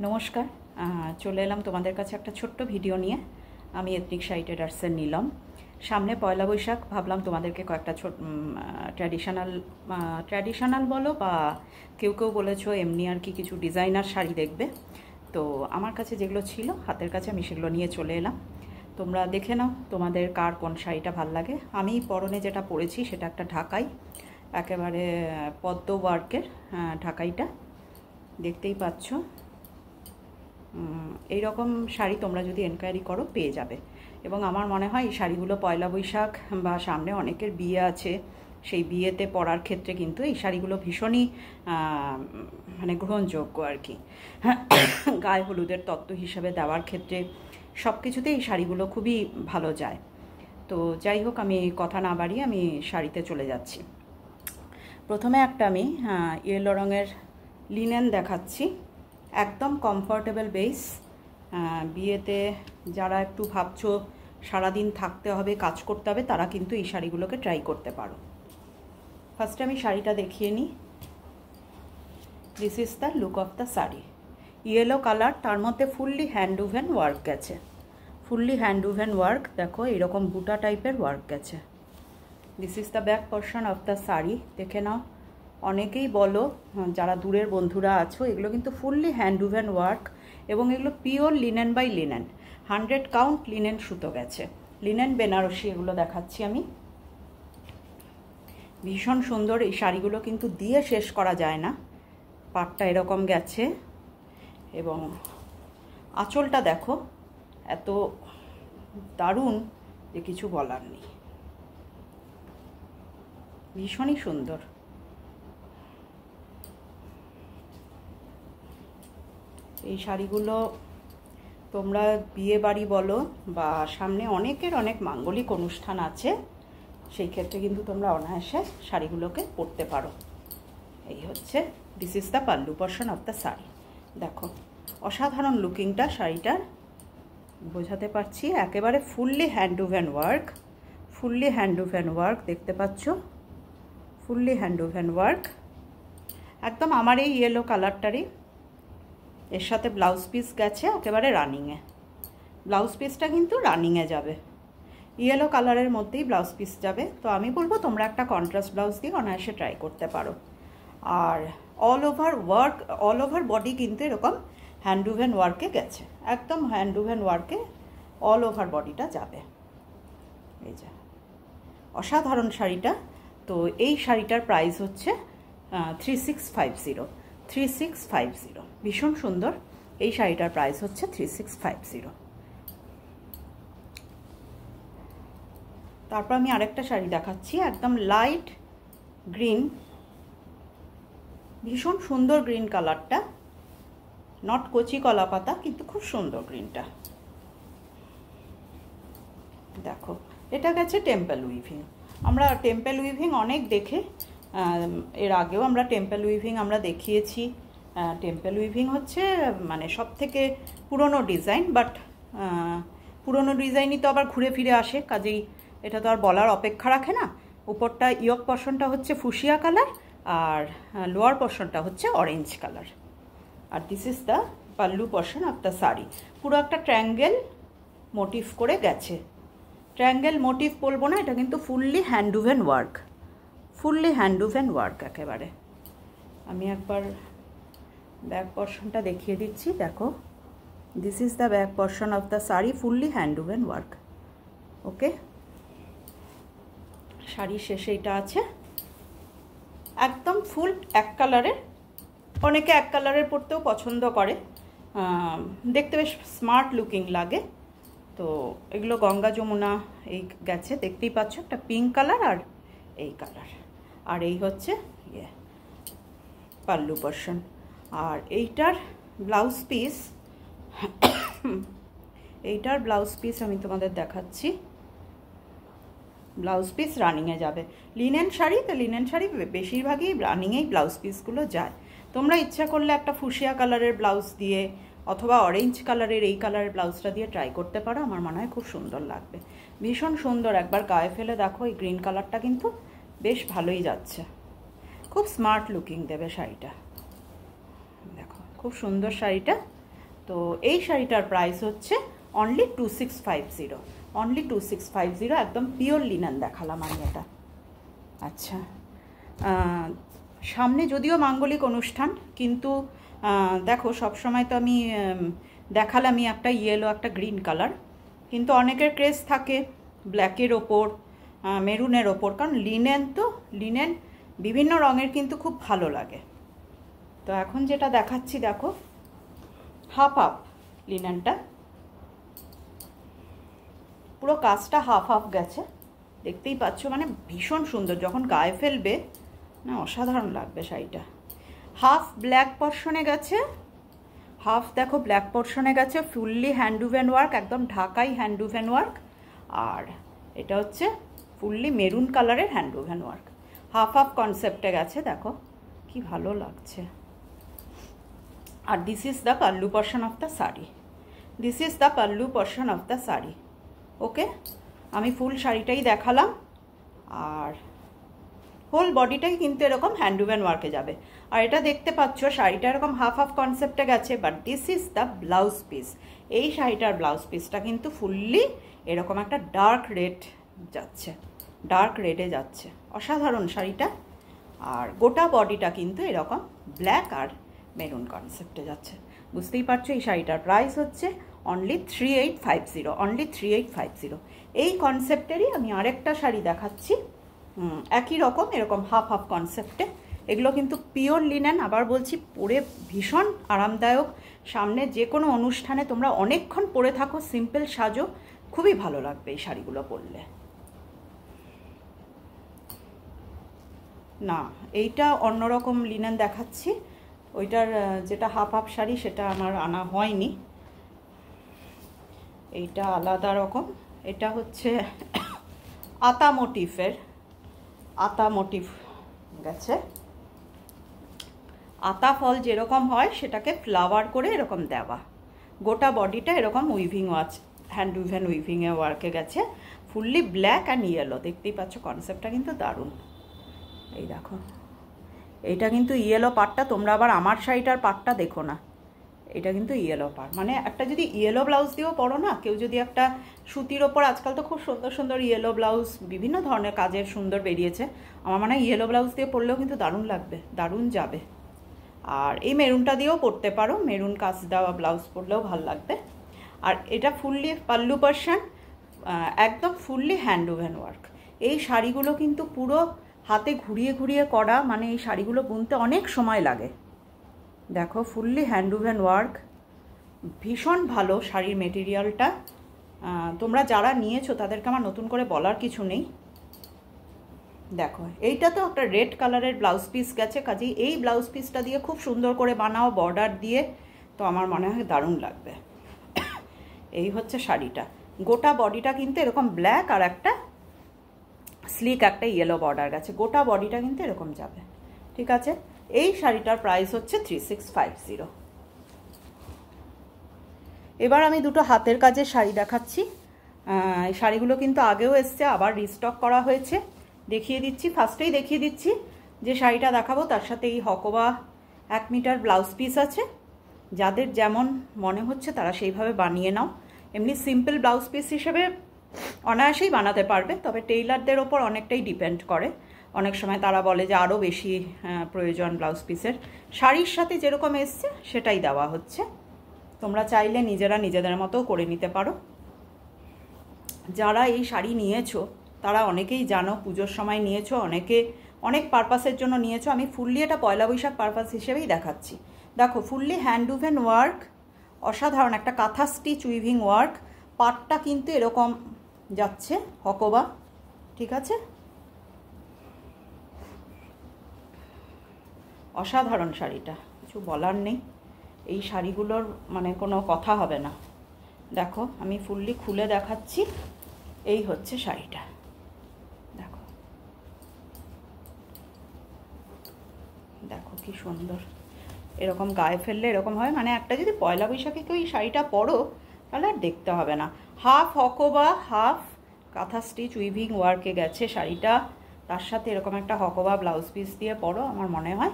নমস্কার, চলে এলাম তোমাদের কাছে একটা ছোট্ট ভিডিও নিয়ে। আমি এথনিক শাড়ি ট্রেডার্সের নিলাম। সামনে পয়লা বৈশাখ, ভাবলাম তোমাদেরকে কয়েকটা ট্র্যাডিশনাল বলো বা কেউ কেউ বলেছো এমনি আর কি কিছু ডিজাইনার শাড়ি দেখবে। তো আমার কাছে যেগুলো ছিল হাতের কাছে আমি সেগুলো নিয়ে চলে এলাম। তোমরা দেখে নাও তোমাদের কার কোন শাড়িটা ভাল লাগে। আমি পরনে যেটা পরেছি সেটা একটা ঢাকাই, একেবারে পদ্ম ওয়ার্কের ঢাকাইটা, দেখতেই পাচ্ছ। এই রকম শাড়ি তোমরা যদি এনকোয়ারি করো পেয়ে যাবে। এবং আমার মনে হয় এই শাড়িগুলো পয়লা বৈশাখ বা সামনে অনেকের বিয়ে আছে, সেই বিয়েতে পরার ক্ষেত্রে কিন্তু এই শাড়িগুলো ভীষণই মানে গ্রহণযোগ্য আর কি। গায়ে হলুদের তত্ত্ব হিসাবে দেওয়ার ক্ষেত্রে সব কিছুতেই এই শাড়িগুলো খুবই ভালো যায়। তো যাই হোক, আমি কথা না বাড়িয়ে আমি শাড়িতে চলে যাচ্ছি। প্রথমে একটা আমি ইয়েলো রঙের লিনেন দেখাচ্ছি, একদম কমফর্টেবল বেস। বিয়েতে যারা একটু ভাবছো সারাদিন থাকতে হবে, কাজ করতে হবে, তারা কিন্তু এই শাড়িগুলোকে ট্রাই করতে পারো। ফার্স্টে আমি শাড়িটা দেখিয়ে নিই। This is the look of the sari. Yellow colour, তার মধ্যে ফুললি হ্যান্ড উভেন ওয়ার্ক গেছে। ফুললি হ্যান্ড উভেন ওয়ার্ক, দেখো এরকম বুটা টাইপের ওয়ার্ক গেছে। This is the back portion of the sari, দেখে নাও। অনেকেই বলো যারা দূরের বন্ধুরা আছো, এগুলো কিন্তু ফুললি হ্যান্ড উভেন ওয়ার্ক এবং এগুলো pure linen by linen, 100 count linen সুতো গেছে। লিনেন বেনারসি এগুলো দেখাচ্ছি আমি। ভীষণ সুন্দর এই শাড়িগুলো, কিন্তু দিয়ে শেষ করা যায় না। পাটটা এরকম গেছে এবং আঁচলটা দেখো এত দারুণ যে কিছু বলার নেই, ভীষণই সুন্দর। এই শাড়িগুলো তোমরা বিয়ে বাড়ি বলো বা সামনে অনেকের অনেক মাঙ্গলিক অনুষ্ঠান আছে, সেই ক্ষেত্রে কিন্তু তোমরা অনায়াসে শাড়িগুলোকে পরতে পারো। এই হচ্ছে, this is the pallu portion of the sari. দেখো অসাধারণ লুকিংটা শাড়িটার, বোঝাতে পারছি। একেবারে fully hand woven work, fully hand woven work, দেখতে পাচ্ছ, ফুললি হ্যান্ড উভেন ওয়ার্ক একদম। আমার এই ইয়েলো কালারটারই এর সাথে ব্লাউজ পিস গেছে একেবারে রানিংয়ে। ব্লাউজ পিসটা কিন্তু রানিংয়ে যাবে, ইয়েলো কালারের মধ্যেই ব্লাউজ পিস যাবে। তো আমি বলবো তোমরা একটা কন্ট্রাস্ট ব্লাউজ দিয়ে অনায়াসে ট্রাই করতে পারো। আর all over work, all over body কিন্তু এরকম হ্যান্ড উভেন ওয়ার্কে গেছে, একদম হ্যান্ড উভেন ওয়ার্কে অল ওভার বডিটা যাবে। এই যে অসাধারণ শাড়িটা। তো এই শাড়িটার প্রাইস হচ্ছে 3650, 3650, ভীষণ সুন্দর। এই শাড়িটার প্রাইস হচ্ছে 3650। তারপর আমি আরেকটা শাড়ি দেখাচ্ছি, একদম লাইট গ্রিন, ভীষণ সুন্দর গ্রিন কালারটা, নট কচি কলা পাতা, কিন্তু খুব সুন্দর গ্রিনটা। দেখো এটা গেছে টেম্পল উইভিং। আমরা টেম্পল উইভিং অনেক দেখে, এর আগেও আমরা টেম্পল উইভিং আমরা দেখিয়েছি। টেম্পল উইভিং হচ্ছে মানে সব থেকে পুরনো ডিজাইন, বাট পুরনো ডিজাইনই তো আবার ঘুরে ফিরে আসে, কাজেই এটা তো আর বলার অপেক্ষা রাখে না। উপরটা ইয়ক পোর্শনটা হচ্ছে ফুসিয়া কালার আর লোয়ার পোর্শনটা হচ্ছে অরেঞ্জ কালার। আর this is the pallu portion of the sari. পুরো একটা ট্রায়াঙ্গেল মোটিভ করে গেছে। ট্রায়াঙ্গেল মোটিভ বলবো না, এটা কিন্তু fully hand woven work, fully hand woven work একেবারে। আমি একবার ব্যাক পোর্শনটা দেখিয়ে দিচ্ছি, দেখো this is the back portion of the sari, fully hand woven work. Okay, শাড়ির শেষে এটা আছে একদম ফুল এক কালারের। অনেকে এক কালারের পরতেও পছন্দ করে, দেখতে বেশ স্মার্ট লুকিং লাগে। তো এগুলো গঙ্গা যমুনা এই গেছে, দেখতেই পাচ্ছ, একটা পিঙ্ক কালার আর এই কালার। আর এই হচ্ছে পাল্লু পোর্শন। আর এইটার ব্লাউজ পিস, এইটার ব্লাউজ পিস আমি তোমাদের দেখাচ্ছি। ব্লাউজ পিস রানিংয়ে যাবে। লিনেন শাড়ি, তো লিনেন শাড়ি বেশিরভাগই রানিংয়েই ব্লাউজ পিসগুলো যায়। তোমরা ইচ্ছা করলে একটা ফুসিয়া কালারের ব্লাউজ দিয়ে অথবা অরেঞ্জ কালারের এই কালারের ব্লাউজটা দিয়ে ট্রাই করতে পারো, আমার মনে হয় খুব সুন্দর লাগবে। ভীষণ সুন্দর, একবার গায়ে ফেলে দেখো, এই গ্রিন কালারটা কিন্তু বেশ ভালোই যাচ্ছে, খুব স্মার্ট লুকিং দেবে শাড়িটা। দেখো খুব সুন্দর শাড়িটা, তো এই শাড়িটার প্রাইস হচ্ছে অনলি 2650, অনলি 2650। একদম পিওর লিনেন দেখালাম আমি এটা। আচ্ছা, সামনে যদিও মাঙ্গলিক অনুষ্ঠান, কিন্তু দেখো সবসময় তো আমি দেখালামই একটা ইয়েলো একটা গ্রিন কালার, কিন্তু অনেকের ক্রেজ থাকে ব্ল্যাকের ওপর, মেরুনের ওপর, কারণ লিনেন তো লিনেন বিভিন্ন রঙের কিন্তু খুব ভালো লাগে। তো এখন যেটা দেখাচ্ছি দেখো, হাফ হাফ লিনেনটা, পুরো কাজটা হাফ হাফ গেছে, দেখতেই পাচ্ছ, মানে ভীষণ সুন্দর। যখন গায়ে ফেলবে না অসাধারণ লাগবে শাড়িটা। হাফ ব্ল্যাক পোর্শনে গেছে, হাফ দেখো ব্ল্যাক পোর্শনে গেছে, ফুললি হ্যান্ডউভেন ওয়ার্ক, একদম ঢাকাই হ্যান্ডউভেন ওয়ার্ক। আর এটা হচ্ছে ফুললি মেরুন কালারের হ্যান্ডউভেন ওয়ার্ক, হাফ হাফ কনসেপ্টে গেছে। দেখো কি ভালো লাগছে। আর this is the pallu portion of the sari, this is the pallu portion of the sari. Okay, আমি ফুল শাড়িটাই দেখালাম, আর হোল বডিটাই কিন্তু এরকম হ্যান্ডউভেন ওয়ার্কে যাবে। আর এটা দেখতে পাচ্ছ শাড়িটা এরকম হাফ হাফ কনসেপ্টে গেছে, but this is the blouse piece. এই শাড়িটার ব্লাউজ পিসটা কিন্তু ফুললি এরকম একটা ডার্ক রেড যাচ্ছে, ডার্ক রেডে যাচ্ছে, অসাধারণ শাড়িটা। আর গোটা বডিটা কিন্তু এরকম ব্ল্যাক আর মেরুন কনসেপ্টে যাচ্ছে। বুঝতেই পারছো এই শাড়িটার প্রাইস হচ্ছে অনলি 3850, অনলি 3850। এই কনসেপ্টেরই আমি আরেকটা শাড়ি দেখাচ্ছি, একই রকম এরকম হাফ হাফ কনসেপ্টে। এগুলো কিন্তু পিওর লিনেন, আবার বলছি পরে ভীষণ আরামদায়ক। সামনে যে কোনো অনুষ্ঠানে তোমরা অনেকক্ষণ পরে থাকো, সিম্পল সাজো, খুবই ভালো লাগবে এই শাড়িগুলো পরলে। না, এইটা অন্যরকম লিনেন দেখাচ্ছি, ওইটার যেটা হাফ হাফ শাড়ি সেটা আমার আনা হয়নি, এইটা আলাদা রকম। এটা হচ্ছে আতা মোটিফের, আতা মোটিভ গেছে, আতা ফল যেরকম হয় সেটাকে ফ্লাওয়ার করে এরকম দেওয়া, গোটা বডিটা এরকম উইভিং ওয়াচ, হ্যান্ড উইভেন উইভিংয়ে ওয়ার্কে গেছে, ফুললি ব্ল্যাক অ্যান্ড ইয়েলো। দেখতেই পাচ্ছ কনসেপ্টটা কিন্তু দারুণ। এই দেখো, এইটা কিন্তু ইয়েলো পার্টটা, তোমরা আবার আমার শাড়িটার পার্টটা দেখো না, এটা কিন্তু ইয়েলো পার্ট। মানে একটা যদি ইয়েলো ব্লাউজ দিয়েও পরো না, কেউ যদি একটা সুতির ওপর, আজকাল তো খুব সুন্দর সুন্দর ইয়েলো ব্লাউজ বিভিন্ন ধরনের কাজের সুন্দর বেরিয়েছে, আমার মনে হয় ইয়েলো ব্লাউজ দিয়ে পরলেও কিন্তু দারুণ লাগবে, দারুণ যাবে। আর এই মেরুনটা দিয়েও পরতে পারো, মেরুন কাজ দেওয়া ব্লাউজ পরলেও ভালো লাগবে। আর এটা ফুললি পাল্লু পোর্শন, একদম ফুললি হ্যান্ডউভেন ওয়ার্ক। এই শাড়িগুলো কিন্তু পুরো হাতে ঘুরিয়ে ঘুরিয়ে করা, মানে এই শাড়িগুলো বুনতে অনেক সময় লাগে। দেখো ফুললি হ্যান্ডউভেন ওয়ার্ক, ভীষণ ভালো শাড়ির মেটেরিয়ালটা। তোমরা যারা নিয়েছো তাদেরকে আমার নতুন করে বলার কিছু নেই। দেখো এইটা তো একটা রেড কালারের ব্লাউজ পিস গেছে, কাজেই এই ব্লাউজ পিসটা দিয়ে খুব সুন্দর করে বানাও বর্ডার দিয়ে, তো আমার মনে হয় দারুণ লাগবে। এই হচ্ছে শাড়িটা, গোটা বডিটা কিন্তু এরকম ব্ল্যাক আর একটা স্লিক একটা ইয়েলো বর্ডার গেছে, গোটা বডিটা কিন্তু এরকম যাবে। ঠিক আছে, এই শাড়িটার প্রাইস হচ্ছে 3650। এবার আমি দুটো হাতের কাজের শাড়ি দেখাচ্ছি। এই শাড়িগুলো কিন্তু আগেও এসছে, আবার রিস্টক করা হয়েছে, দেখিয়ে দিচ্ছি। ফার্স্টেই দেখিয়ে দিচ্ছি যে শাড়িটা দেখাবো তার সাথে এই হকোবা 1 মিটার ব্লাউজ পিস আছে। যাদের যেমন মনে হচ্ছে তারা সেইভাবে বানিয়ে নাও। এমনি সিম্পল ব্লাউজ পিস হিসেবে অনায়াসেই বানাতে পারবে, তবে টেইলারদের ওপর অনেকটাই ডিপেন্ড করে। অনেক সময় তারা বলে যে আরও বেশি প্রয়োজন ব্লাউজ পিসের। শাড়ির সাথে যেরকম এসছে সেটাই দেওয়া হচ্ছে, তোমরা চাইলে নিজেরা নিজেদের মতো করে নিতে পারো। যারা এই শাড়ি নিয়েছো তারা অনেকেই জানো, পুজোর সময় নিয়েছো, অনেকে অনেক পারপাসের জন্য নিয়েছো। আমি ফুললি এটা পয়লা বৈশাখ পারপাস হিসেবেই দেখাচ্ছি। দেখো ফুললি হ্যান্ডউভেন ওয়ার্ক, অসাধারণ একটা কাঁথা স্টিচ উইভিং ওয়ার্ক, পাটটা কিন্তু এরকম যাচ্ছে হকোবা। ঠিক আছে, অসাধারণ শাড়িটা, কিছু বলার নেই। এই শাড়িগুলোর মানে কোনো কথা হবে না। দেখো আমি ফুললি খুলে দেখাচ্ছি, এই হচ্ছে শাড়িটা। দেখো দেখো কি সুন্দর, এরকম গায়ে ফেললে এরকম হয়, মানে একটা যদি পয়লা বৈশাখে কেউ এই শাড়িটা পরো তাহলে আর দেখতে হবে না। হাফ হকোবা হাফ কাঁথা স্টিচ উইভিং ওয়ার্কে গেছে শাড়িটা, তার সাথে এরকম একটা হকোবা ব্লাউজ পিস দিয়ে পরো, আমার মনে হয়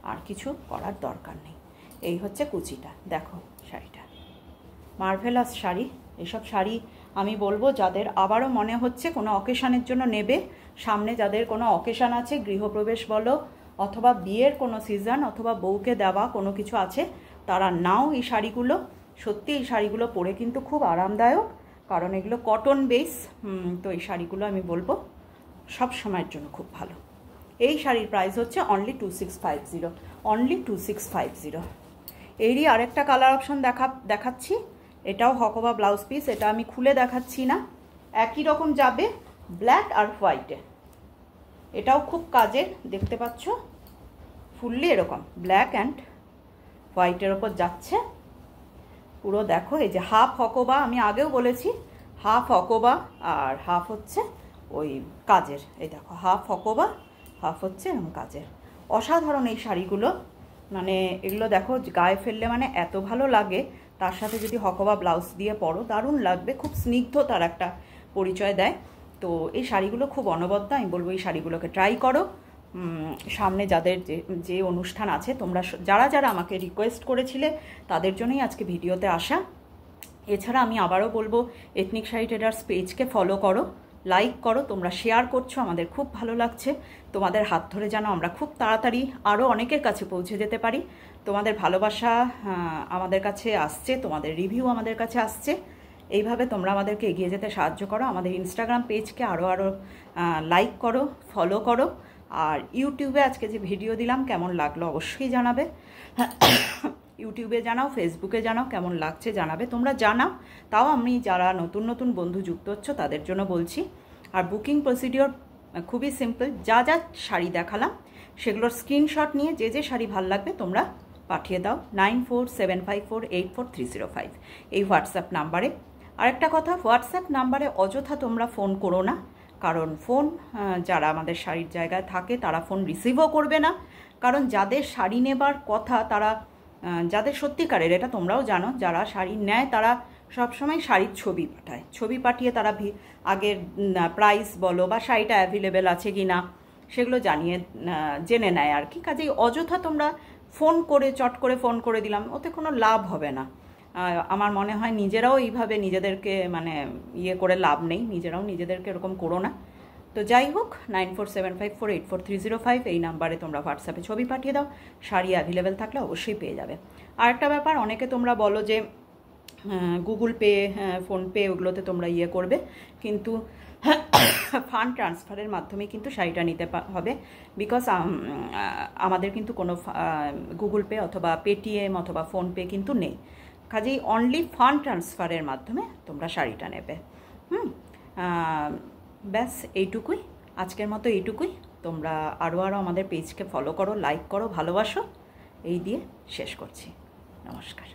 আর কিছু করার দরকার নেই। এই হচ্ছে কুচিটা, দেখো শাড়িটা। মার্ভেলাস শাড়ি। এসব শাড়ি আমি বলবো যাদের আবারও মনে হচ্ছে কোনো অকেশানের জন্য নেবে, সামনে যাদের কোনো অকেশান আছে, গৃহপ্রবেশ বলো অথবা বিয়ের কোনো সিজন অথবা বউকে দেওয়া কোনো কিছু আছে, তারা নাও এই শাড়িগুলো। সত্যি এই শাড়িগুলো পরে কিন্তু খুব আরামদায়ক, কারণ এগুলো কটন বেস। তো এই শাড়িগুলো আমি বলবো সব সময়ের জন্য খুব ভালো। এই শাড়ির প্রাইস হচ্ছে অনলি 2650, অনলি 2650। এরই আরেকটা কালার অপশন দেখাচ্ছি। এটাও হকোবা ব্লাউজ পিস, এটা আমি খুলে দেখাচ্ছি না, একই রকম যাবে ব্ল্যাক আর হোয়াইটে। এটাও খুব কাজের, দেখতে পাচ্ছ ফুললি এরকম ব্ল্যাক অ্যান্ড হোয়াইটের ওপর যাচ্ছে পুরো। দেখো এই যে হাফ হকোবা, আমি আগেও বলেছি হাফ হকোবা আর হাফ হচ্ছে ওই কাজের। এই দেখো হাফ হকোবা, হাফ হচ্ছে এরকম কাজের। অসাধারণ এই শাড়িগুলো, মানে এগুলো দেখো গায়ে ফেললে মানে এত ভালো লাগে, তার সাথে যদি হকোবা ব্লাউজ দিয়ে পরো দারুণ লাগবে, খুব স্নিগ্ধতার একটা পরিচয় দেয়। তো এই শাড়িগুলো খুব অনবদ্য, আমি বলবো এই শাড়িগুলোকে ট্রাই করো। সামনে যাদের যে অনুষ্ঠান আছে, তোমরা যারা যারা আমাকে রিকোয়েস্ট করেছিলে তাদের জন্যই আজকে ভিডিওতে আসা। এছাড়া আমি আবারও বলবো এথনিক শাড়ি ট্রেডার্স পেজকে ফলো করো, লাইক করো, তোমরা শেয়ার করছো, আমাদের খুব ভালো লাগছে। তোমাদের হাত ধরে যেন আমরা খুব তাড়াতাড়ি আরও অনেকের কাছে পৌঁছে যেতে পারি। তোমাদের ভালোবাসা আমাদের কাছে আসছে, তোমাদের রিভিউ আমাদের কাছে আসছে। এইভাবে তোমরা আমাদেরকে এগিয়ে যেতে সাহায্য করো। আমাদের ইনস্টাগ্রাম পেজকে আরও লাইক করো, ফলো করো। আর ইউটিউবে আজকে যে ভিডিও দিলাম কেমন লাগলো অবশ্যই জানাবে। ইউটিউবে জানাও, ফেসবুকে জানাও, কেমন লাগছে জানাবে। তোমরা জানাও, তাও আমি যারা নতুন নতুন বন্ধু যুক্ত হচ্ছ তাদের জন্য বলছি। আর বুকিং প্রসিডিওর খুবই সিম্পল, যা যা শাড়ি দেখালাম সেগুলোর স্ক্রিনশট নিয়ে যে যে শাড়ি ভাল লাগবে তোমরা পাঠিয়ে দাও 9475484305 এই হোয়াটসঅ্যাপ নাম্বারে। আরেকটা কথা, হোয়াটসঅ্যাপ নাম্বারে অযথা তোমরা ফোন করো না, কারণ ফোন যারা আমাদের শাড়ির জায়গায় থাকে তারা ফোন রিসিভও করবে না। কারণ যাদের শাড়ি নেবার কথা, তারা যাদের সত্যিকারের, এটা তোমরাও জানো, যারা শাড়ি নেয় তারা সবসময় শাড়ির ছবি পাঠায়, ছবি পাঠিয়ে তারা আগের প্রাইস বলো বা শাড়িটা অ্যাভেলেবেল আছে কি না সেগুলো জেনে নেয় আর কি। কাজেই অযথা তোমরা ফোন করে চট করে ফোন করে দিলাম, ওতে কোনো লাভ হবে না। আমার মনে হয় নিজেরাও এইভাবে নিজেদেরকে মানে করে লাভ নেই, নিজেরাও নিজেদেরকে এরকম করো না। তো যাই হোক, 9475484305 এই নাম্বারে তোমরা হোয়াটসঅ্যাপে ছবি পাঠিয়ে দাও, শাড়ি অ্যাভেলেবেল থাকলে অবশ্যই পেয়ে যাবে। আর একটা ব্যাপার, অনেকে তোমরা বলো যে গুগল পে, ফোনপে ওগুলোতে তোমরা করবে, কিন্তু ফান্ড ট্রান্সফারের মাধ্যমে কিন্তু শাড়িটা নিতে হবে। বিকজ আমাদের কিন্তু কোনো গুগল পে অথবা পেটিএম অথবা ফোনপে কিন্তু নেই। কাজেই অনলি ফান্ড ট্রান্সফারের মাধ্যমে তোমরা শাড়িটা নেবে। ব্যাস এইটুকুই, আজকের মতো এইটুকুই। তোমরা আরও আমাদের পেজকে ফলো করো, লাইক করো, ভালোবাসো। এই দিয়ে শেষ করছি। নমস্কার।